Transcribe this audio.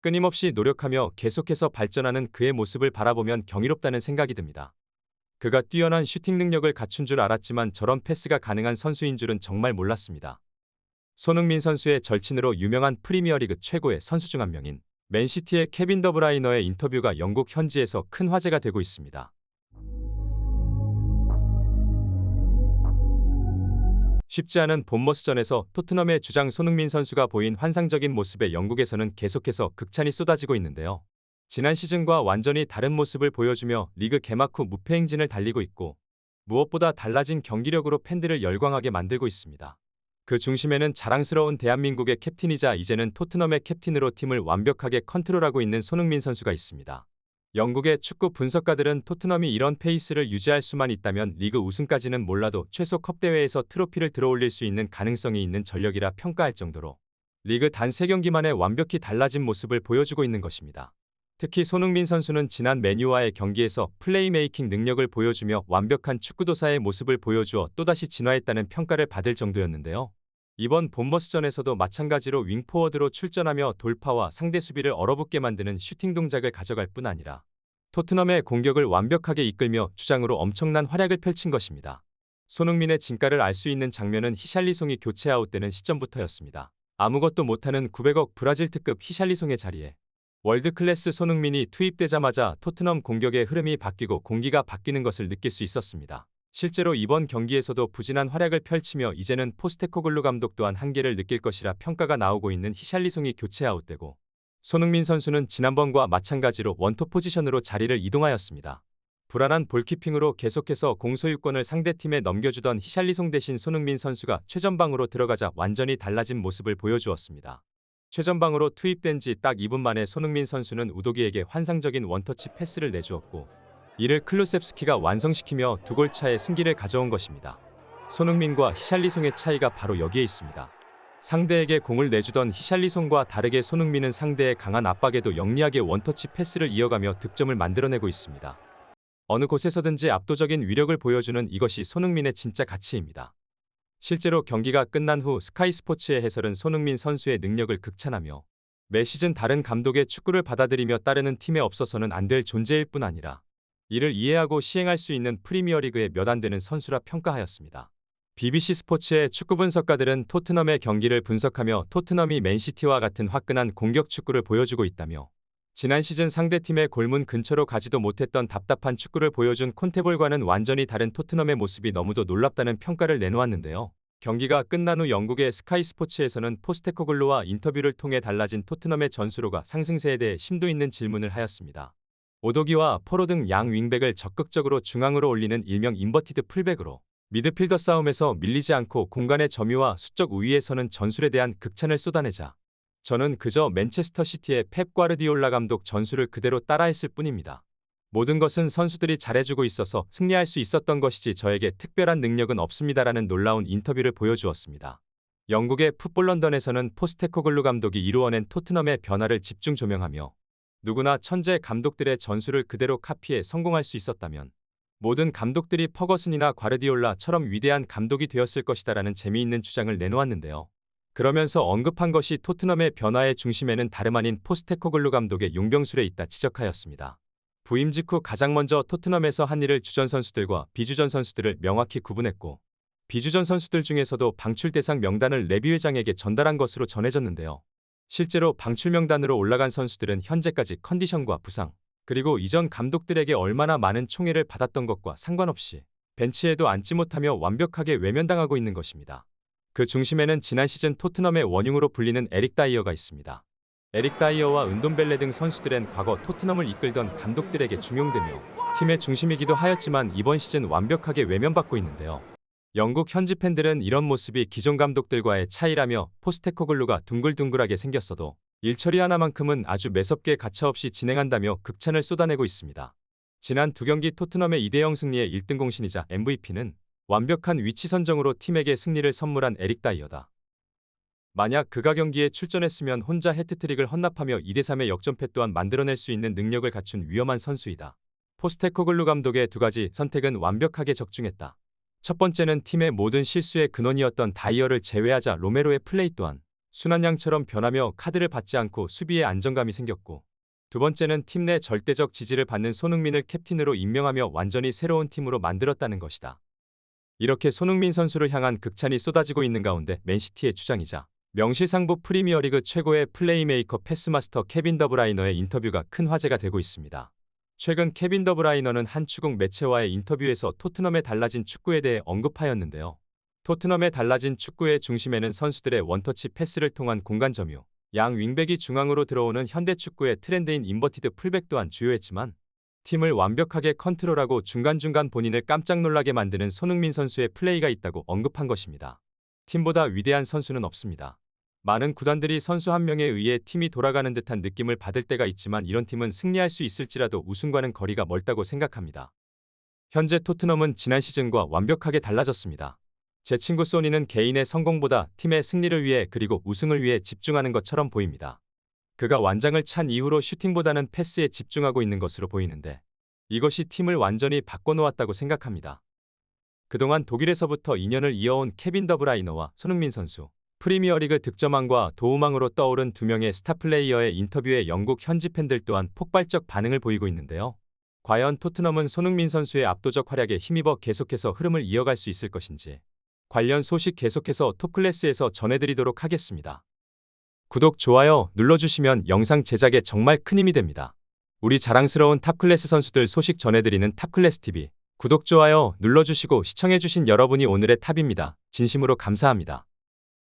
끊임없이 노력하며 계속해서 발전하는 그의 모습을 바라보면 경이롭다는 생각이 듭니다. 그가 뛰어난 슈팅 능력을 갖춘 줄 알았지만 저런 패스가 가능한 선수인 줄은 정말 몰랐습니다. 손흥민 선수의 절친으로 유명한 프리미어리그 최고의 선수 중 한 명인 맨시티의 케빈 더브라이너의 인터뷰가 영국 현지에서 큰 화제가 되고 있습니다. 쉽지 않은 본머스전에서 토트넘의 주장 손흥민 선수가 보인 환상적인 모습에 영국에서는 계속해서 극찬이 쏟아지고 있는데요. 지난 시즌과 완전히 다른 모습을 보여주며 리그 개막 후 무패 행진을 달리고 있고 무엇보다 달라진 경기력으로 팬들을 열광하게 만들고 있습니다. 그 중심에는 자랑스러운 대한민국의 캡틴이자 이제는 토트넘의 캡틴으로 팀을 완벽하게 컨트롤하고 있는 손흥민 선수가 있습니다. 영국의 축구 분석가들은 토트넘이 이런 페이스를 유지할 수만 있다면 리그 우승까지는 몰라도 최소 컵대회에서 트로피를 들어올릴 수 있는 가능성이 있는 전력이라 평가할 정도로 리그 단 3경기만에 완벽히 달라진 모습을 보여주고 있는 것입니다. 특히 손흥민 선수는 지난 맨유와의 경기에서 플레이메이킹 능력을 보여주며 완벽한 축구도사의 모습을 보여주어 또다시 진화했다는 평가를 받을 정도였는데요. 이번 본머스전에서도 마찬가지로 윙포워드로 출전하며 돌파와 상대 수비를 얼어붙게 만드는 슈팅 동작을 가져갈 뿐 아니라 토트넘의 공격을 완벽하게 이끌며 주장으로 엄청난 활약을 펼친 것입니다. 손흥민의 진가를 알 수 있는 장면은 히샬리송이 교체 아웃되는 시점부터였습니다. 아무것도 못하는 900억 브라질 특급 히샬리송의 자리에 월드클래스 손흥민이 투입되자마자 토트넘 공격의 흐름이 바뀌고 공기가 바뀌는 것을 느낄 수 있었습니다. 실제로 이번 경기에서도 부진한 활약을 펼치며 이제는 포스테코글루 감독 또한 한계를 느낄 것이라 평가가 나오고 있는 히샬리송이 교체 아웃되고 손흥민 선수는 지난번과 마찬가지로 원톱 포지션으로 자리를 이동하였습니다. 불안한 볼키핑으로 계속해서 공소유권을 상대팀에 넘겨주던 히샬리송 대신 손흥민 선수가 최전방으로 들어가자 완전히 달라진 모습을 보여주었습니다. 최전방으로 투입된 지 딱 2분 만에 손흥민 선수는 우도기에게 환상적인 원터치 패스를 내주었고 이를 클루셉스키가 완성시키며 2골 차의 승기를 가져온 것입니다. 손흥민과 히샬리송의 차이가 바로 여기에 있습니다. 상대에게 공을 내주던 히샬리송과 다르게 손흥민은 상대의 강한 압박에도 영리하게 원터치 패스를 이어가며 득점을 만들어내고 있습니다. 어느 곳에서든지 압도적인 위력을 보여주는 이것이 손흥민의 진짜 가치입니다. 실제로 경기가 끝난 후 스카이 스포츠의 해설은 손흥민 선수의 능력을 극찬하며 매 시즌 다른 감독의 축구를 받아들이며 따르는 팀에 없어서는 안 될 존재일 뿐 아니라 이를 이해하고 시행할 수 있는 프리미어리그에 몇 안 되는 선수라 평가하였습니다. BBC 스포츠의 축구 분석가들은 토트넘의 경기를 분석하며 토트넘이 맨시티와 같은 화끈한 공격 축구를 보여주고 있다며 지난 시즌 상대팀의 골문 근처로 가지도 못했던 답답한 축구를 보여준 콘테볼과는 완전히 다른 토트넘의 모습이 너무도 놀랍다는 평가를 내놓았는데요. 경기가 끝난 후 영국의 스카이 스포츠에서는 포스테코글루와 인터뷰를 통해 달라진 토트넘의 전술호가 상승세에 대해 심도 있는 질문을 하였습니다. 오도기와 포로 등 양 윙백을 적극적으로 중앙으로 올리는 일명 인버티드 풀백으로 미드필더 싸움에서 밀리지 않고 공간의 점유와 수적 우위에서는 전술에 대한 극찬을 쏟아내자 저는 그저 맨체스터 시티의 펩 과르디올라 감독 전술을 그대로 따라했을 뿐입니다. 모든 것은 선수들이 잘해주고 있어서 승리할 수 있었던 것이지 저에게 특별한 능력은 없습니다라는 놀라운 인터뷰를 보여주었습니다. 영국의 풋볼 런던에서는 포스테코글루 감독이 이루어낸 토트넘의 변화를 집중 조명하며 누구나 천재 감독들의 전술을 그대로 카피해 성공할 수 있었다면 모든 감독들이 퍼거슨이나 과르디올라처럼 위대한 감독이 되었을 것이다라는 재미있는 주장을 내놓았는데요. 그러면서 언급한 것이 토트넘의 변화의 중심에는 다름 아닌 포스테코글루 감독의 용병술에 있다 지적하였습니다. 부임 직후 가장 먼저 토트넘에서 한 일을 주전 선수들과 비주전 선수들을 명확히 구분했고 비주전 선수들 중에서도 방출 대상 명단을 레비 회장에게 전달한 것으로 전해졌는데요. 실제로 방출 명단으로 올라간 선수들은 현재까지 컨디션과 부상, 그리고 이전 감독들에게 얼마나 많은 총애를 받았던 것과 상관없이 벤치에도 앉지 못하며 완벽하게 외면당하고 있는 것입니다. 그 중심에는 지난 시즌 토트넘의 원흉으로 불리는 에릭 다이어가 있습니다. 에릭 다이어와 은돔벨레 등 선수들은 과거 토트넘을 이끌던 감독들에게 중용되며 팀의 중심이기도 하였지만 이번 시즌 완벽하게 외면받고 있는데요. 영국 현지 팬들은 이런 모습이 기존 감독들과의 차이라며 포스테코글루가 둥글둥글하게 생겼어도 일처리 하나만큼은 아주 매섭게 가차없이 진행한다며 극찬을 쏟아내고 있습니다. 지난 2경기 토트넘의 2대0 승리의 1등 공신이자 MVP는 완벽한 위치 선정으로 팀에게 승리를 선물한 에릭 다이어다. 만약 그가 경기에 출전했으면 혼자 해트트릭을 헌납하며 2대3의 역전패 또한 만들어낼 수 있는 능력을 갖춘 위험한 선수이다. 포스테코글루 감독의 2가지 선택은 완벽하게 적중했다. 첫 번째는 팀의 모든 실수의 근원이었던 다이어를 제외하자 로메로의 플레이 또한 순환양처럼 변하며 카드를 받지 않고 수비에 안정감이 생겼고, 두 번째는 팀 내 절대적 지지를 받는 손흥민을 캡틴으로 임명하며 완전히 새로운 팀으로 만들었다는 것이다. 이렇게 손흥민 선수를 향한 극찬이 쏟아지고 있는 가운데 맨시티의 주장이자 명실상부 프리미어리그 최고의 플레이메이커 패스마스터 케빈 더브라이너의 인터뷰가 큰 화제가 되고 있습니다. 최근 케빈 더브라이너는 한 추국 매체와의 인터뷰에서 토트넘의 달라진 축구에 대해 언급하였는데요. 토트넘의 달라진 축구의 중심에는 선수들의 원터치 패스를 통한 공간 점유, 양 윙백이 중앙으로 들어오는 현대 축구의 트렌드인 인버티드 풀백 또한 주요했지만, 팀을 완벽하게 컨트롤하고 중간중간 본인을 깜짝 놀라게 만드는 손흥민 선수의 플레이가 있다고 언급한 것입니다. 팀보다 위대한 선수는 없습니다. 많은 구단들이 선수 한 명에 의해 팀이 돌아가는 듯한 느낌을 받을 때가 있지만 이런 팀은 승리할 수 있을지라도 우승과는 거리가 멀다고 생각합니다. 현재 토트넘은 지난 시즌과 완벽하게 달라졌습니다. 제 친구 소니는 개인의 성공보다 팀의 승리를 위해 그리고 우승을 위해 집중하는 것처럼 보입니다. 그가 완장을 찬 이후로 슈팅보다는 패스에 집중하고 있는 것으로 보이는데, 이것이 팀을 완전히 바꿔놓았다고 생각합니다. 그동안 독일에서부터 인연을 이어온 케빈 더브라이너와 손흥민 선수, 프리미어리그 득점왕과 도움왕으로 떠오른 두 명의 스타 플레이어의 인터뷰에 영국 현지 팬들 또한 폭발적 반응을 보이고 있는데요. 과연 토트넘은 손흥민 선수의 압도적 활약에 힘입어 계속해서 흐름을 이어갈 수 있을 것인지, 관련 소식 계속해서 톱클래스에서 전해드리도록 하겠습니다. 구독, 좋아요 눌러주시면 영상 제작에 정말 큰 힘이 됩니다. 우리 자랑스러운 탑클래스 선수들 소식 전해드리는 탑클래스TV, 구독, 좋아요 눌러주시고 시청해주신 여러분이 오늘의 탑입니다. 진심으로 감사합니다.